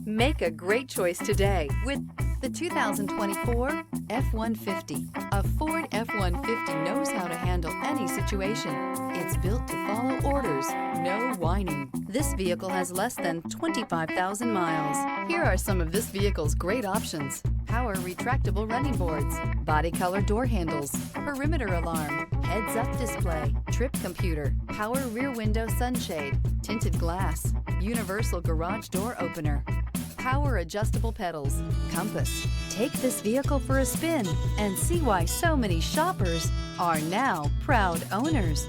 Make a great choice today with the 2024 F-150. A Ford F-150 knows how to handle any situation. It's built to follow orders, no whining. This vehicle has less than 25,000 miles. Here are some of this vehicle's great options: power retractable running boards, body color door handles, perimeter alarm, heads-up display, trip computer, power rear window sunshade, tinted glass, universal garage door opener, power adjustable pedals, compass. Take this vehicle for a spin and see why so many shoppers are now proud owners.